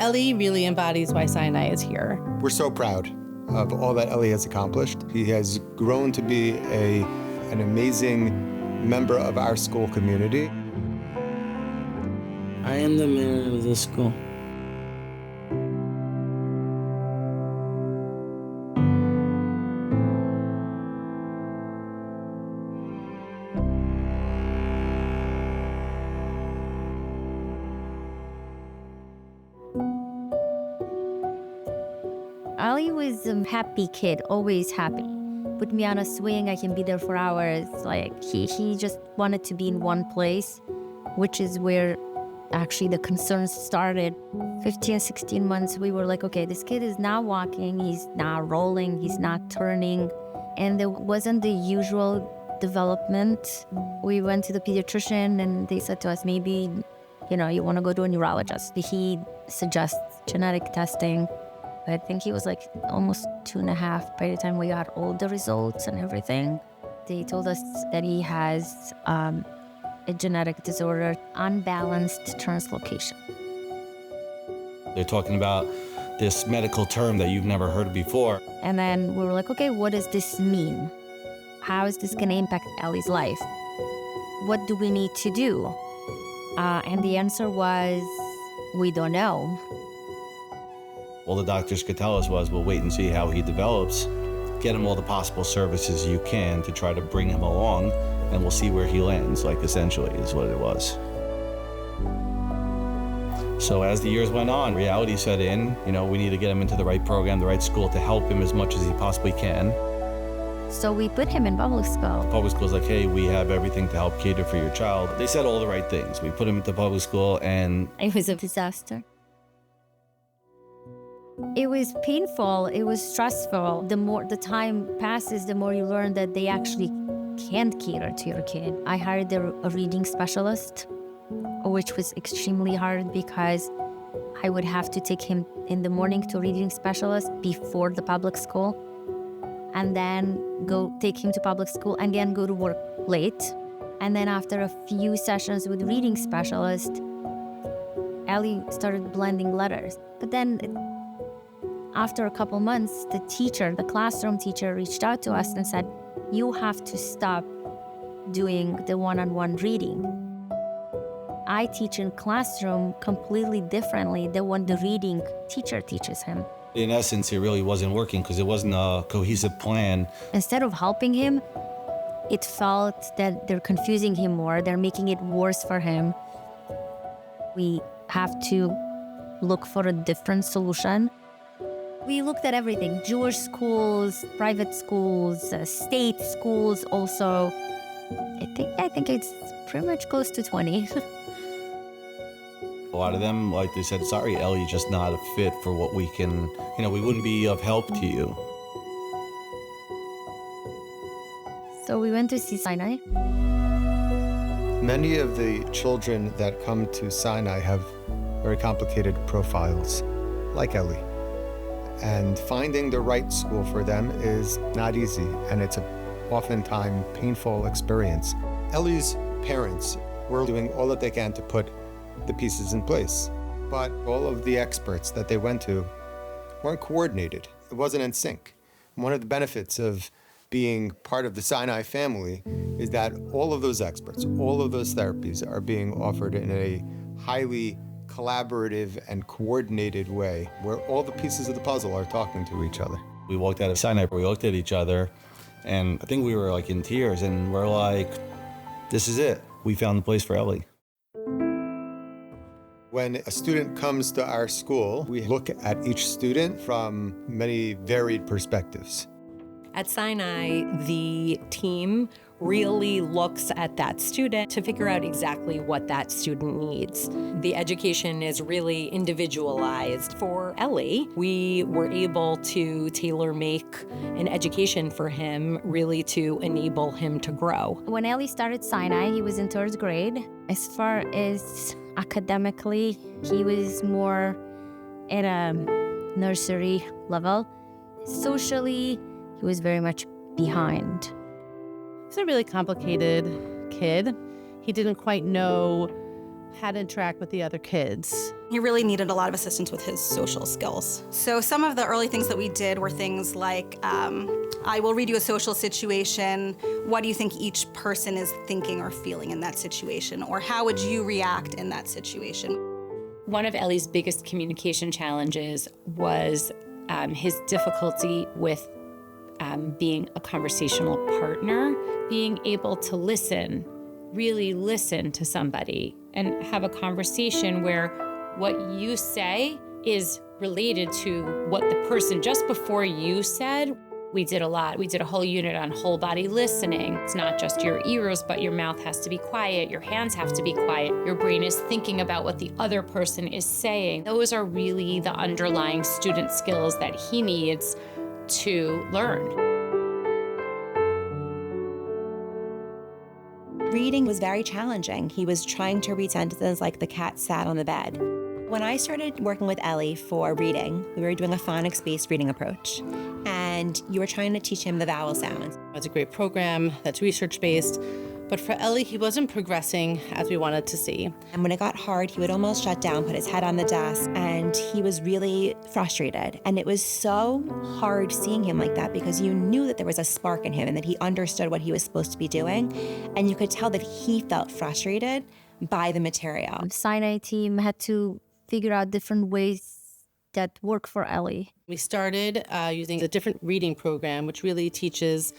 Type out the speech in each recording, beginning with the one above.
Ellie really embodies why Sinai is here. We're so proud of all that Ellie has accomplished. He has grown to be an amazing member of our school community. I am the mirror of the school. Ali was a happy kid, always happy. Put me on a swing, I can be there for hours. Like, he just wanted to be in one place, which is where actually the concerns started. 15, 16 months, we were like, okay, this kid is not walking, he's not rolling, he's not turning. And there wasn't the usual development. We went to the pediatrician and they said to us, maybe, you want to go to a neurologist. He suggests genetic testing. I think he was like almost 2.5 by the time we got all the results and everything. They told us that he has a genetic disorder, unbalanced translocation. They're talking about this medical term that you've never heard of before. And then we were like, okay, what does this mean? How is this gonna impact Ellie's life? What do we need to do? And the answer was, we don't know. All the doctors could tell us was, we'll wait and see how he develops, get him all the possible services you can to try to bring him along, and we'll see where he lands, like essentially is what it was. So as the years went on, reality set in. We need to get him into the right program, the right school to help him as much as he possibly can. So we put him in public school. Public school's like, hey, we have everything to help cater for your child. They said all the right things. We put him into public school and... It was a disaster. It was painful, it was stressful. The more the time passes, the more you learn that they actually can't cater to your kid. I hired a reading specialist, which was extremely hard because I would have to take him in the morning to a reading specialist before the public school, and then go take him to public school and again go to work late. And then after a few sessions with reading specialist, Ellie started blending letters. But then after a couple months, the classroom teacher reached out to us and said, you have to stop doing the one-on-one reading. I teach in classroom completely differently than when the reading teacher teaches him. In essence, it really wasn't working because it wasn't a cohesive plan. Instead of helping him, it felt that they're confusing him more, they're making it worse for him. We have to look for a different solution. We looked at everything, Jewish schools, private schools, state schools also. I think it's pretty much close to 20. A lot of them, like they said, sorry, Ellie, just not a fit for what we can, we wouldn't be of help to you. So we went to see Sinai. Many of the children that come to Sinai have very complicated profiles, like Ellie. And finding the right school for them is not easy, and it's oftentimes painful experience. Ellie's parents were doing all that they can to put the pieces in place, but all of the experts that they went to weren't coordinated. It wasn't in sync. One of the benefits of being part of the Sinai family is that all of those experts, all of those therapies are being offered in a highly collaborative and coordinated way where all the pieces of the puzzle are talking to each other. We walked out of Sinai, we looked at each other, and I think we were like in tears, and we're like, this is it. We found the place for Ellie. When a student comes to our school, we look at each student from many varied perspectives. At Sinai, the team really looks at that student to figure out exactly what that student needs. The education is really individualized. For Ellie, we were able to tailor-make an education for him really to enable him to grow. When Ellie started Sinai, he was in 3rd grade. As far as academically, he was more at a nursery level. Socially, he was very much behind. He's a really complicated kid. He didn't quite know how to interact with the other kids. He really needed a lot of assistance with his social skills. So some of the early things that we did were things like, I will read you a social situation. What do you think each person is thinking or feeling in that situation? Or how would you react in that situation? One of Ellie's biggest communication challenges was his difficulty with being a conversational partner, being able to listen, really listen to somebody and have a conversation where what you say is related to what the person just before you said. We did a lot. We did a whole unit on whole body listening. It's not just your ears, but your mouth has to be quiet. Your hands have to be quiet. Your brain is thinking about what the other person is saying. Those are really the underlying student skills that he needs to learn. Reading was very challenging. He was trying to read sentences like the cat sat on the bed. When I started working with Ellie for reading, we were doing a phonics-based reading approach, and you were trying to teach him the vowel sounds. It's a great program that's research-based, but for Ellie, he wasn't progressing as we wanted to see. And when it got hard, he would almost shut down, put his head on the desk, and he was really frustrated. And it was so hard seeing him like that because you knew that there was a spark in him and that he understood what he was supposed to be doing. And you could tell that he felt frustrated by the material. The Sinai team had to figure out different ways that work for Ellie. We started using a different reading program, which really teaches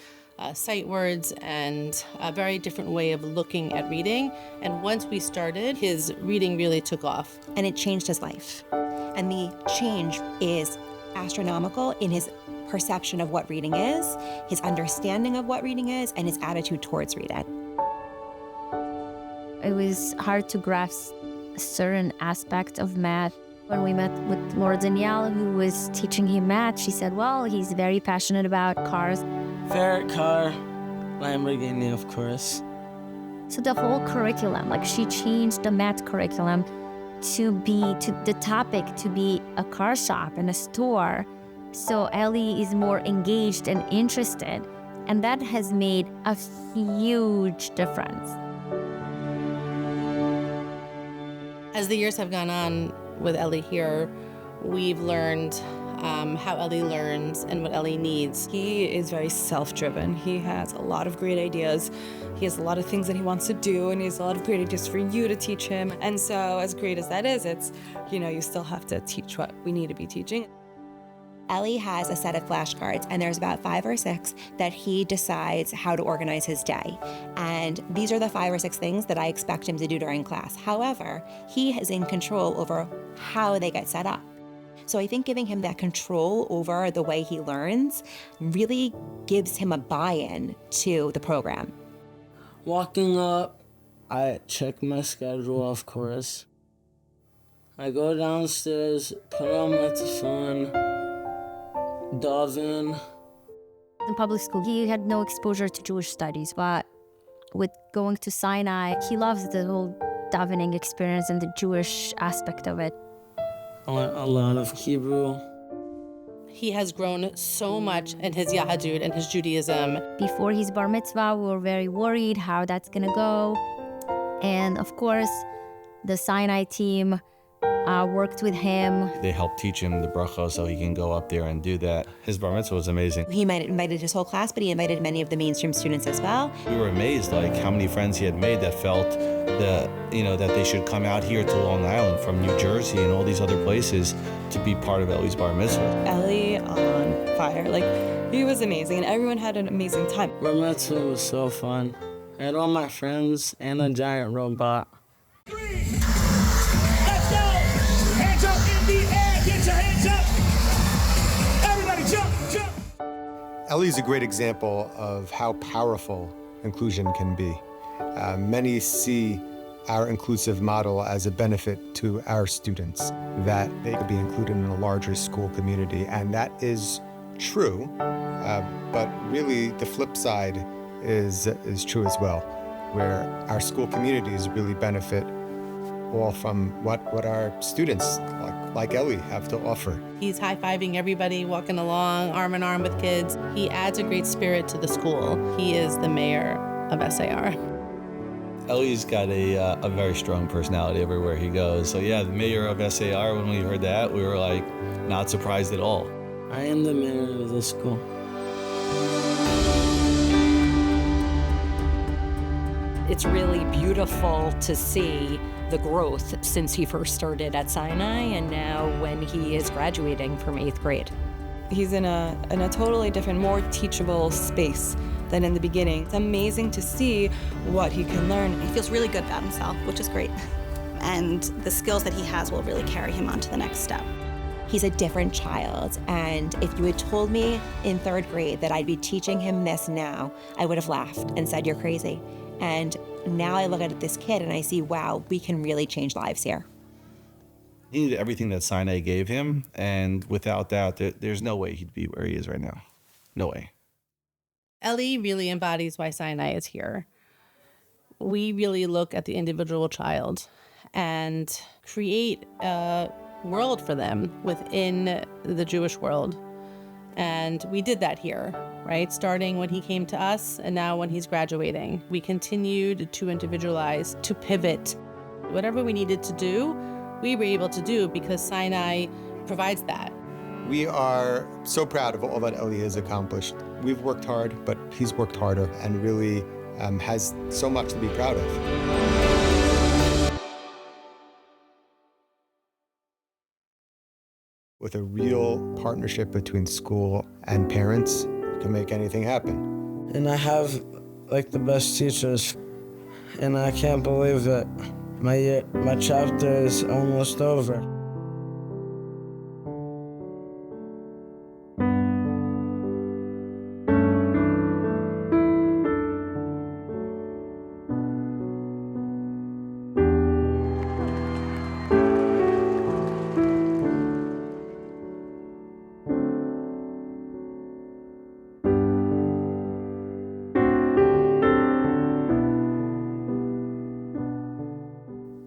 sight words and a very different way of looking at reading. And once we started, his reading really took off. And it changed his life. And the change is astronomical in his perception of what reading is, his understanding of what reading is, and his attitude towards reading. It was hard to grasp a certain aspect of math. When we met with Laura Danielle, who was teaching him math, she said, well, he's very passionate about cars. Favorite car, Lamborghini, of course. So the whole curriculum, like she changed the math curriculum to the topic to be a car shop and a store. So Ellie is more engaged and interested. And that has made a huge difference. As the years have gone on with Ellie here, we've learned how Ellie learns and what Ellie needs. He is very self-driven. He has a lot of great ideas. He has a lot of things that he wants to do, and he has a lot of great ideas for you to teach him. And so as great as that is, it's, you still have to teach what we need to be teaching. Ellie has a set of flashcards, and there's about 5 or 6 that he decides how to organize his day. And these are the 5 or 6 things that I expect him to do during class. However, he is in control over how they get set up. So I think giving him that control over the way he learns really gives him a buy-in to the program. Walking up, I check my schedule, of course. I go downstairs, put on my tefillin, daven. In public school, he had no exposure to Jewish studies, but with going to Sinai, he loves the whole davening experience and the Jewish aspect of it. I learned a lot of Hebrew. He has grown so much in his Yahadut and his Judaism. Before his bar mitzvah, we were very worried how that's gonna go. And of course, the Sinai team worked with him. They helped teach him the bracha so he can go up there and do that. His bar mitzvah was amazing. He invited his whole class, but he invited many of the mainstream students as well. We were amazed, like how many friends he had made that felt that they should come out here to Long Island from New Jersey and all these other places to be part of Ellie's bar mitzvah. Ellie on fire. He was amazing, and everyone had an amazing time. Bar mitzvah was so fun. I had all my friends and a giant robot. 3, let's go! Hands up in the air, get your hands up! Everybody jump! Ellie's a great example of how powerful inclusion can be. Many see our inclusive model as a benefit to our students, that they could be included in a larger school community, and that is true, but really the flip side is true as well, where our school communities really benefit all from what our students like Ellie have to offer. He's high-fiving everybody, walking along, arm in arm with kids. He adds a great spirit to the school. He is the mayor of SAR. Ellie's got a very strong personality everywhere he goes. So yeah, the mayor of SAR, when we heard that, we were like, not surprised at all. I am the mayor of the school. It's really beautiful to see the growth since he first started at Sinai and now when he is graduating from 8th grade. He's in a totally different, more teachable space than in the beginning. It's amazing to see what he can learn. He feels really good about himself, which is great. And the skills that he has will really carry him on to the next step. He's a different child, and if you had told me in 3rd grade that I'd be teaching him this now, I would have laughed and said, you're crazy. And now I look at this kid and I see, wow, we can really change lives here. He needed everything that Sinai gave him, and without that, there's no way he'd be where he is right now. No way. Ellie really embodies why Sinai is here. We really look at the individual child and create a world for them within the Jewish world. And we did that here, right? Starting when he came to us and now when he's graduating. We continued to individualize, to pivot. Whatever we needed to do, we were able to do because Sinai provides that. We are so proud of all that Ellie has accomplished. We've worked hard, but he's worked harder and really has so much to be proud of. With a real partnership between school and parents, you can make anything happen. And I have like the best teachers, and I can't believe that my chapter is almost over.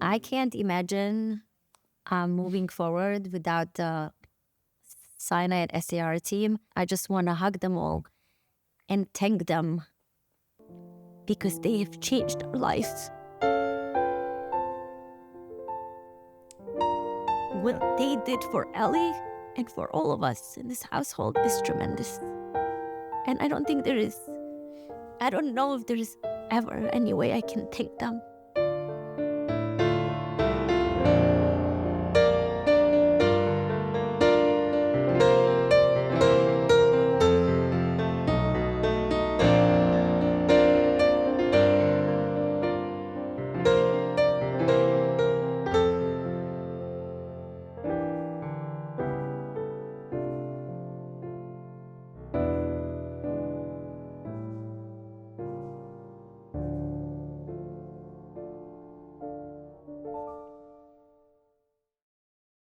I can't imagine moving forward without the Sinai and SAR team. I just want to hug them all and thank them because they have changed our lives. What they did for Ellie and for all of us in this household is tremendous. And I don't know if there is ever any way I can thank them.